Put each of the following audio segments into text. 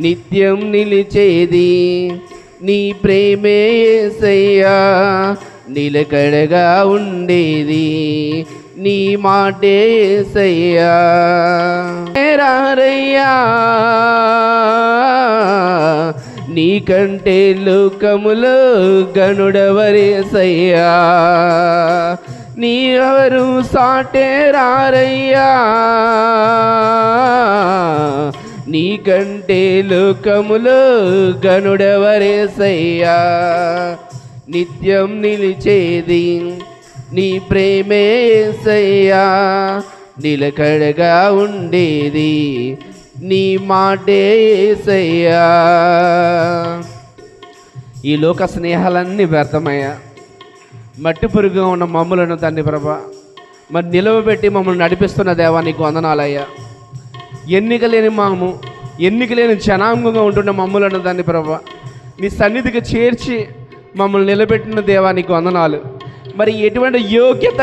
నిత్యం నిలిచేది నీ ప్రేమే యేసయ్యా, నిలకడగా ఉండేది నీ మాటే యేసయ్యా. రారయ్యా నీకంటే లోకములో గనుడవరేసయ్యా, నీ ఎవరు సాటే రారయ్యా, నీకంటే లోకములో గనుడవరేసయ్యా. నిత్యం నిలిచేది నీ ప్రేమే యేసయ్యా, నిలకడగా ఉండేది నీ మాటే యేసయ్యా. ఈ లోక స్నేహాలన్నీ వ్యర్థమయ్యా. మట్టి పురుగుగా ఉన్న మమ్ములను తండ్రి ప్రభా మరి నిలవబెట్టి మమ్మల్ని నడిపిస్తున్న దేవా నీకు వందనాలయ్యా. ఎన్నిక లేని జనాంగంగా ఉంటున్న మమ్ములను తండ్రి ప్రభా నీ సన్నిధికి చేర్చి మమ్మల్ని నిలబెట్టిన దేవా నీకు వందనాలు. మరి ఎటువంటి యోగ్యత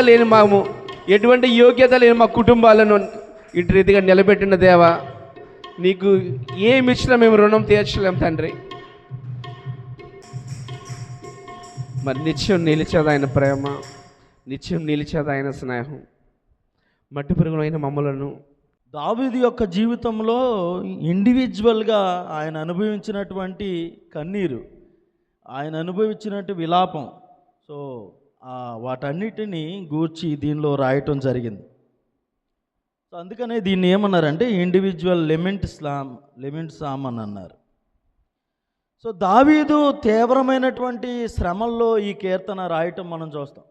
లేని మా కుటుంబాలను ఇటు రీతిగా నిలబెట్టిన దేవా నీకు ఏమిచ్చినా మేము రుణం తీర్చలేం తండ్రి. మరి నిత్యం నిలిచేది ఆయన ప్రేమ, నిత్యం నిలిచేది ఆయన స్నేహం. మట్టి పురుగులైన మమ్మలను దావీదు యొక్క జీవితంలో ఇండివిజువల్గా ఆయన అనుభవించినటువంటి కన్నీరు, ఆయన అనుభవించినట్టు విలాపం, సో వాటన్నిటిని గూర్చి దీనిలో రాయటం జరిగింది. సో అందుకనే దీన్ని ఏమన్నారంటే ఇండివిజువల్ లెమెంట్ సామ్ అని అన్నారు. సో దావీదు తీవ్రమైనటువంటి శ్రమల్లో ఈ కీర్తన రాయటం మనం చూస్తాం.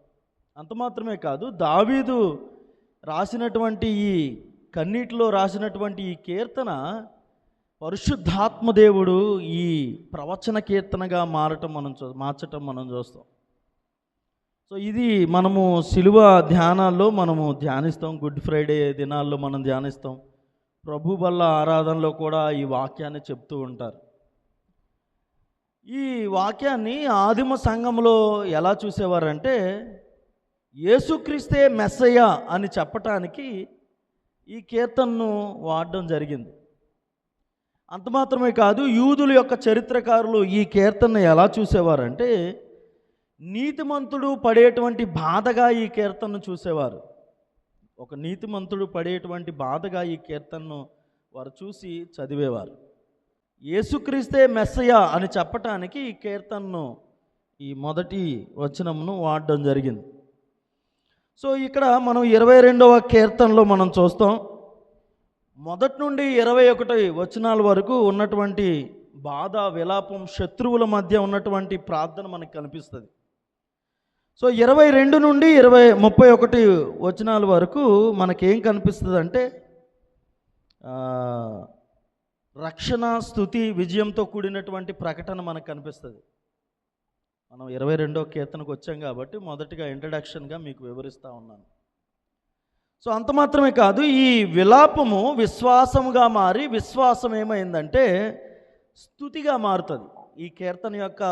అంత మాత్రమే కాదు, దావీదు రాసినటువంటి ఈ కన్నీటిలో రాసినటువంటి ఈ కీర్తన పరిశుద్ధాత్మదేవుడు ఈ ప్రవచన కీర్తనగా మార్చటం మనం చూస్తాం. సో ఇది మనము శిలువ ధ్యానాల్లో మనము ధ్యానిస్తాం, గుడ్ ఫ్రైడే దినాల్లో మనం ధ్యానిస్తాం, ప్రభు బల్ల ఆరాధనలో కూడా ఈ వాక్యాన్ని చెప్తూ ఉంటారు. ఈ వాక్యాన్ని ఆదిమ సంఘంలో ఎలా చూసేవారంటే యేసుక్రీస్తే మెస్సయ్య అని చెప్పటానికి ఈ కీర్తనను వాడడం జరిగింది. అంత మాత్రమే కాదు, యూదుల యొక్క చరిత్రకారులు ఈ కీర్తనను ఎలా చూసేవారంటే నీతిమంతుడు పడేటువంటి బాధగా ఈ కీర్తనను చూసేవారు. ఒక నీతిమంతుడు పడేటువంటి బాధగా ఈ కీర్తనను వారు చూసి చదివేవారు. యేసుక్రీస్తే మెస్సయ్య అని చెప్పటానికి ఈ కీర్తనను ఈ మొదటి వచనమును వాడడం జరిగింది. సో ఇక్కడ మనం 22వ కీర్తనలో మనం చూస్తాం, మొదటి నుండి 21 వచనాల వరకు ఉన్నటువంటి బాధ, విలాపం, శత్రువుల మధ్య ఉన్నటువంటి ప్రార్థన మనకు కనిపిస్తుంది. సో 22 నుండి 31 వచనాల వరకు మనకేం కనిపిస్తుంది అంటే రక్షణ, స్తుతి, విజయంతో కూడినటువంటి ప్రకటన మనకు కనిపిస్తుంది. మనం 22వ కీర్తనకు వచ్చాం కాబట్టి మొదటిగా ఇంట్రడక్షన్గా మీకు వివరిస్తూ ఉన్నాను. సో అంత మాత్రమే కాదు, ఈ విలాపము విశ్వాసముగా మారి విశ్వాసం ఏమైందంటే స్తుతిగా మారుతుంది. ఈ కీర్తన యొక్క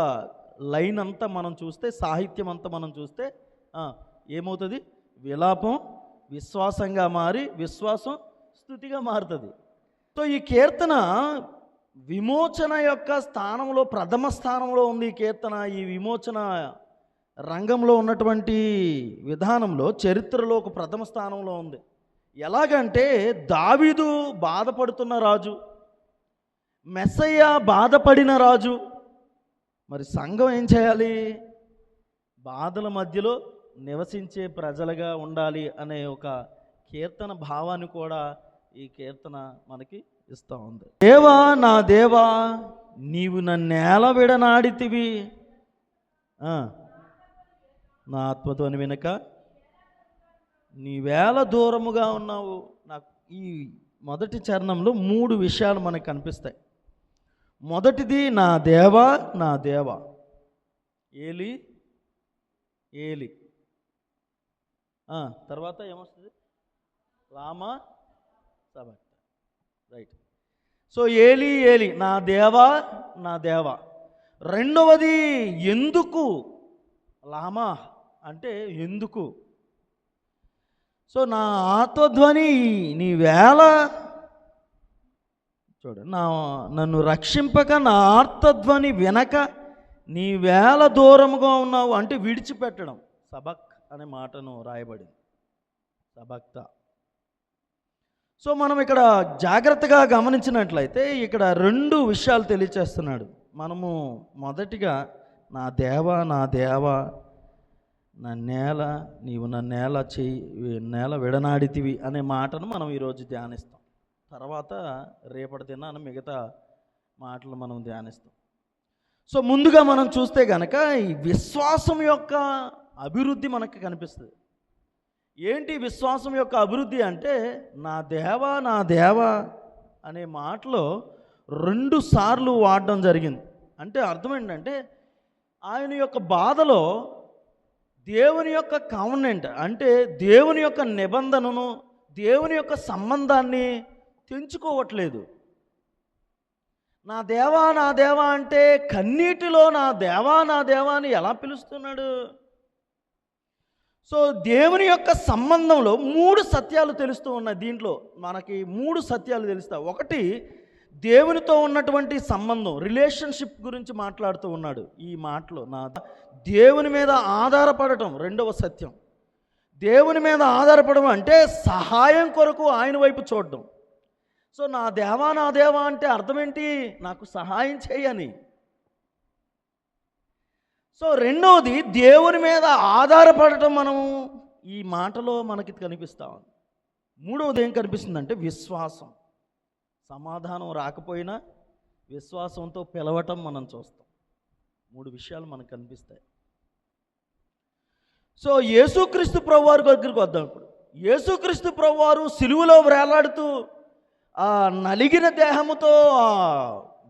లైన్ అంతా మనం చూస్తే, సాహిత్యం అంతా మనం చూస్తే ఏమవుతుంది? విలాపం విశ్వాసంగా మారి విశ్వాసం స్తుతిగా మారుతుంది. సో ఈ కీర్తన విమోచన యొక్క స్థానంలో, ప్రథమ స్థానంలో ఉంది. ఈ కీర్తన ఈ విమోచన రంగంలో ఉన్నటువంటి విధానంలో చరిత్రలో ఒక ప్రథమ స్థానంలో ఉంది. ఎలాగంటే దావీదు బాధపడుతున్న రాజు, మెస్సయ్య బాధపడిన రాజు, మరి సంఘం ఏం చేయాలి? బాధల మధ్యలో నివసించే ప్రజలుగా ఉండాలి అనే ఒక కీర్తన భావాన్ని కూడా ఈ కీర్తన మనకి ఇస్తూ ఉంది. దేవా నా దేవా నీవు నన్నేల విడనాడితివి, నా ఆత్మతోని వెనుక నీవేళ దూరముగా ఉన్నావు. నాకు ఈ మొదటి చరణంలో 3 విషయాలు మనకు కనిపిస్తాయి. మొదటిది నా దేవా నా దేవా, ఏలి ఏలి. తర్వాత ఏమొస్తుంది? లామా సబక్త, రైట్. సో ఏలి ఏలి, నా దేవా నా దేవా. రెండవది ఎందుకు, లామా అంటే ఎందుకు. సో నా ఆత్మధ్వని నీ వేళ చూడు, నన్ను రక్షింపక నా ఆర్తధ్వని వినక నీ వేల దూరముగా ఉన్నావు అంటే విడిచిపెట్టడం. సబక్ అనే మాటను రాయబడింది, సబక్త. సో మనం ఇక్కడ జాగ్రత్తగా గమనించినట్లయితే ఇక్కడ 2 విషయాలు తెలియచేస్తున్నాడు. మనము మొదటిగా నా దేవా నా నేల, నీవు నా నేల విడనాడితివి అనే మాటను మనం ఈరోజు ధ్యానిస్తాం. తర్వాత రేపటి దినాన మిగతా మాటలు మనం ధ్యానిస్తాం. సో ముందుగా మనం చూస్తే కనుక ఈ విశ్వాసం యొక్క అభివృద్ధి మనకు కనిపిస్తుంది. ఏంటి విశ్వాసం యొక్క అభివృద్ధి అంటే, నా దేవా అనే మాటలో 2 సార్లు వాడడం జరిగింది. అంటే అర్థం ఏంటంటే, ఆయన యొక్క బాధలో దేవుని యొక్క కవనెంట్ అంటే దేవుని యొక్క నిబంధనను, దేవుని యొక్క సంబంధాన్ని తెంచుకోవట్లేదు. నా దేవా అంటే కన్నీటిలో నా దేవా అని ఎలా పిలుస్తున్నాడు? సో దేవుని యొక్క సంబంధంలో 3 సత్యాలు తెలుస్తూ ఉన్నాయి. దీంట్లో మనకి 3 సత్యాలు తెలుస్తాయి. ఒకటి, దేవునితో ఉన్నటువంటి సంబంధం, రిలేషన్షిప్ గురించి మాట్లాడుతూ ఉన్నాడు ఈ మాటలో. దేవుని మీద ఆధారపడటం రెండవ సత్యం. దేవుని మీద ఆధారపడడం అంటే సహాయం కొరకు ఆయన వైపు చూడడం. సో నా దేవా అంటే అర్థం ఏంటి? నాకు సహాయం చేయని. సో రెండవది, దేవుని మీద ఆధారపడటం మనము ఈ మాటలో మనకి కనిపిస్తా ఉంది. మూడవది ఏం కనిపిస్తుందంటే విశ్వాసం. సమాధానం రాకపోయినా విశ్వాసంతో పిలవటం మనం చూస్తాం. 3 విషయాలు మనకు కనిపిస్తాయి. సో యేసుక్రీస్తు ప్రభువారి దగ్గరికి వద్దాం. ఇప్పుడు యేసుక్రీస్తు ప్రభువారు సిలువలో వేలాడుతూ ఆ నలిగిన దేహముతో, ఆ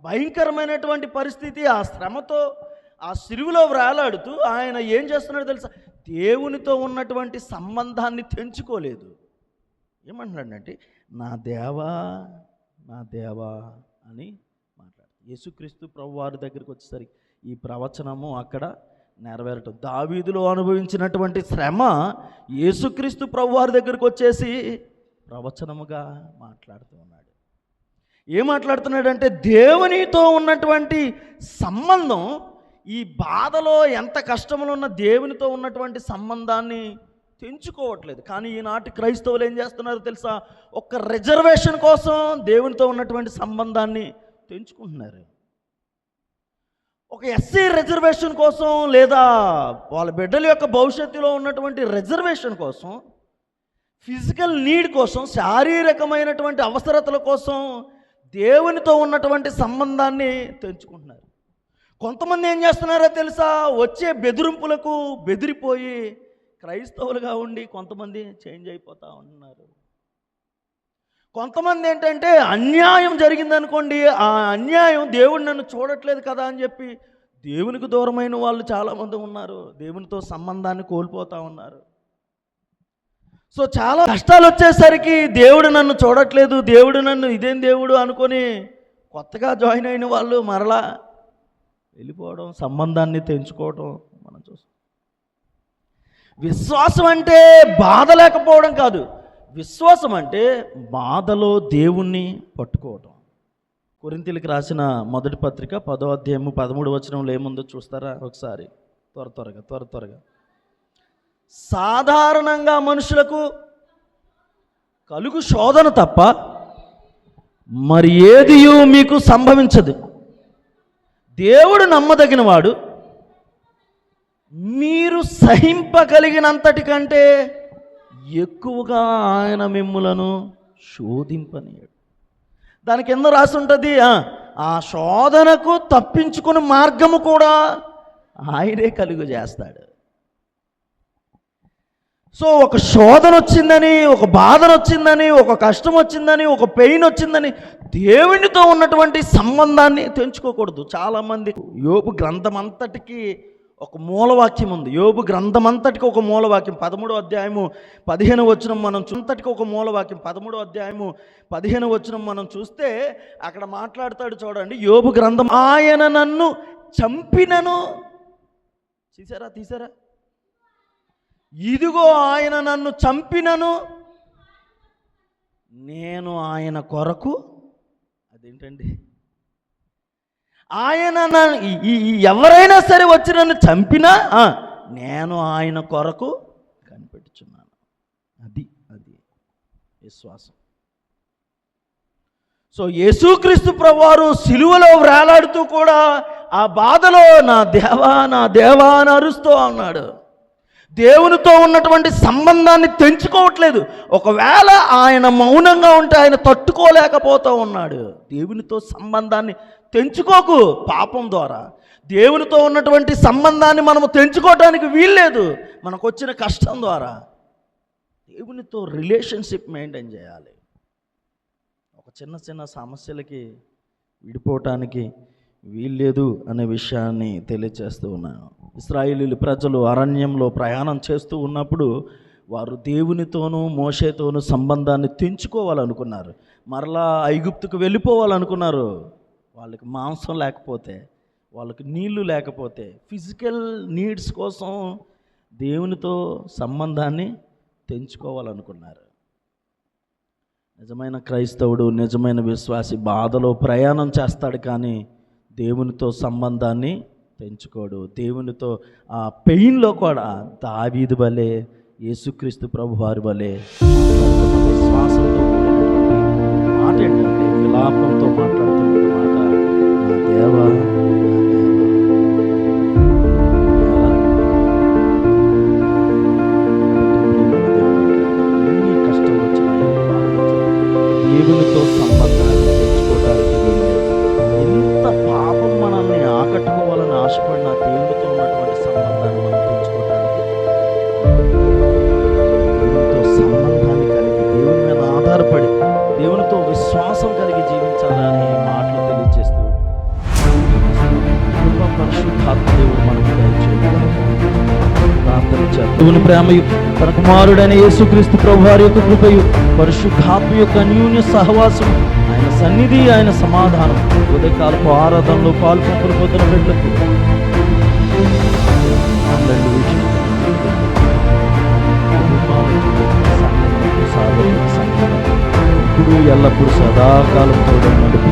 భయంకరమైనటువంటి పరిస్థితి, ఆ శ్రమతో ఆ సిలువలో వేలాడుతూ ఆయన ఏం చేస్తున్నాడో తెలుసా? దేవునితో ఉన్నటువంటి సంబంధాన్ని తెంచుకోలేదు. ఏమంటున్నాడంటే నా దేవా అని మాట్లాడు. యేసుక్రీస్తు ప్రభువారి దగ్గరికి వచ్చేసరికి ఈ ప్రవచనము అక్కడ నెరవేరటం. దావీదులో అనుభవించినటువంటి శ్రమ యేసుక్రీస్తు ప్రభువారి దగ్గరికి వచ్చేసి ప్రవచనముగా మాట్లాడుతూ ఉన్నాడు. ఏం మాట్లాడుతున్నాడంటే, దేవునితో ఉన్నటువంటి సంబంధం, ఈ బాధలో ఎంత కష్టములు ఉన్న దేవునితో ఉన్నటువంటి సంబంధాన్ని తెంచుకోవట్లేదు. కానీ ఈనాటి క్రైస్తవులు ఏం చేస్తున్నారో తెలుసా? ఒక్క రిజర్వేషన్ కోసం దేవునితో ఉన్నటువంటి సంబంధాన్ని తెంచుకుంటున్నారు. ఒక ఎస్సీ రిజర్వేషన్ కోసం, లేదా వాళ్ళ బిడ్డల యొక్క భవిష్యత్తులో ఉన్నటువంటి రిజర్వేషన్ కోసం, ఫిజికల్ నీడ్ కోసం, శారీరకమైనటువంటి అవసరతల కోసం దేవునితో ఉన్నటువంటి సంబంధాన్ని తెంచుకుంటున్నారు. కొంతమంది ఏం చేస్తున్నారో తెలుసా? వచ్చే బెదిరింపులకు బెదిరిపోయి క్రైస్తవులుగా ఉండి కొంతమంది చేంజ్ అయిపోతూ ఉంటున్నారు. కొంతమంది ఏంటంటే, అన్యాయం జరిగిందనుకోండి, ఆ అన్యాయం దేవుడు నన్ను చూడట్లేదు కదా అని చెప్పి దేవునికి దూరమైన వాళ్ళు చాలామంది ఉన్నారు. దేవునితో సంబంధాన్ని కోల్పోతూ ఉన్నారు. సో చాలా కష్టాలు వచ్చేసరికి దేవుడు నన్ను చూడట్లేదు, దేవుడు నన్ను ఇదేం దేవుడు అనుకొని కొత్తగా జాయిన్ అయిన వాళ్ళు మరలా వెళ్ళిపోవడం, సంబంధాన్ని తెంచుకోవడం మనం చూస్తాం. విశ్వాసం అంటే బాధ లేకపోవడం కాదు. విశ్వాసం అంటే బాధలో దేవుణ్ణి పట్టుకోవడం. కొరింథీయులకు రాసిన మొదటి పత్రిక 10వ అధ్యాయము 13వ వచనంలో ఏముందో చూస్తారా ఒకసారి? త్వరగా. సాధారణంగా మనుషులకు కలుగు శోధన తప్ప మరి ఏదియూ మీకు సంభవించదు. దేవుడు నమ్మదగినవాడు, మీరు సహింపగలిగినంతటి కంటే ఎక్కువగా ఆయన మిమ్ములను శోధింపనీయడు. దాని కింద రాసి ఉంటుంది, ఆ శోధనకు తప్పించుకుని మార్గము కూడా ఆయనే కలుగు చేస్తాడు. సో ఒక శోధన వచ్చిందని, ఒక బాధన వచ్చిందని, ఒక కష్టం వచ్చిందని, ఒక పెయిన్ వచ్చిందని దేవునితో ఉన్నటువంటి సంబంధాన్ని తెంచుకోకూడదు. చాలామంది యోబు గ్రంథం అంతటికి ఒక మూలవాక్యం ఉంది. యోబు గ్రంథం అంతటికి ఒక మూలవాక్యం 13వ అధ్యాయము 15వ వచనం మనం అంతటికి ఒక మూలవాక్యం 13వ అధ్యాయము 15వ వచనం మనం చూస్తే అక్కడ మాట్లాడతాడు చూడండి. యోబు గ్రంథం, ఆయన నన్ను చంపినను, తీసారా ఇదిగో ఆయన నన్ను చంపినను నేను ఆయన కొరకు, అదేంటండి? ఆయన ఎవరైనా సరే వచ్చి నన్ను చంపినా నేను ఆయన కొరకు కనిపెట్టుచున్నాను. అది అది విశ్వాసం. సో యేసుక్రీస్తు ప్రభువారు సిలువలో వేలాడుతూ కూడా ఆ బాధలో నా దేవా అని అరుస్తూ ఉన్నాడు. దేవునితో ఉన్నటువంటి సంబంధాన్ని తెంచుకోవట్లేదు. ఒకవేళ ఆయన మౌనంగా ఉంటే ఆయన తట్టుకోలేకపోతూ ఉన్నాడు. దేవునితో సంబంధాన్ని తెంచుకోకు పాపం ద్వారా. దేవునితో ఉన్నటువంటి సంబంధాన్ని మనము తెంచుకోవడానికి వీల్లేదు మనకు వచ్చిన కష్టం ద్వారా. దేవునితో రిలేషన్షిప్ మెయింటైన్ చేయాలి. ఒక చిన్న చిన్న సమస్యలకి విడిపోవటానికి వీల్లేదు అనే విషయాన్ని తెలియచేస్తూ ఉన్నాను. ఇశ్రాయేలీయుల ప్రజలు అరణ్యంలో ప్రయాణం చేస్తూ ఉన్నప్పుడు వారు దేవునితోనూ మోషేతోనూ సంబంధాన్ని తెంచుకోవాలనుకున్నారు. మరలా ఐగుప్తుకు వెళ్ళిపోవాలనుకున్నారు. వాళ్ళకి మాంసం లేకపోతే, వాళ్ళకి నీళ్లు లేకపోతే, ఫిజికల్ నీడ్స్ కోసం దేవునితో సంబంధాన్ని తెంచుకోవాలనుకున్నారు. నిజమైన క్రైస్తవుడు, నిజమైన విశ్వాసి బాధలో ప్రయాణం చేస్తాడు, కానీ దేవునితో సంబంధాన్ని తెంచుకోడు. దేవునితో ఆ పెయిన్లో కూడా దావీదు వలె, యేసుక్రీస్తు ప్రభువారి వలె విశ్వాసంతో మాట ఏంటంటే విలాపంతో మాట్లాడుతున్న మాట, నా దేవా ఎన్ని కష్టాలు వచ్చినా, ఎన్ని బాధలు వచ్చినా దేవునితో సంబంధాన్ని తెంచుకోవడానికి వీల్లేదు. ఎంత పాపం మనల్ని ఆకట్టుకోవాలని ఆశపడిన దేవునితో ఉన్నటువంటి సంబంధాన్ని మనం తెంచుకోవడానికి, దేవునితో సంబంధాన్ని కలిగి, దేవుని మీద ఆధారపడి, దేవునితో విశ్వాసం కలిగి జీవించాలని మాటలు తెలియజేస్తూ పరిశుద్ధాత్మ దేవుడు మనకు ప్రార్థన చేద్దాం. దేవుని ప్రేమయు, తన కుమారుడైన యేసుక్రీస్తు ప్రభువారి యొక్క కృపయు, పరిశుద్ధాత్మ యొక్క అన్యోన్య సహవాసం, ఆయన సన్నిధి, ఆయన సమాధానం ఉదయకాలపు ఆరాధనలో పాల్పొంపులు పొందిన బిడ్డలకు ఇప్పుడు ఎల్లప్పుడు సదాకాలంతో నడిపి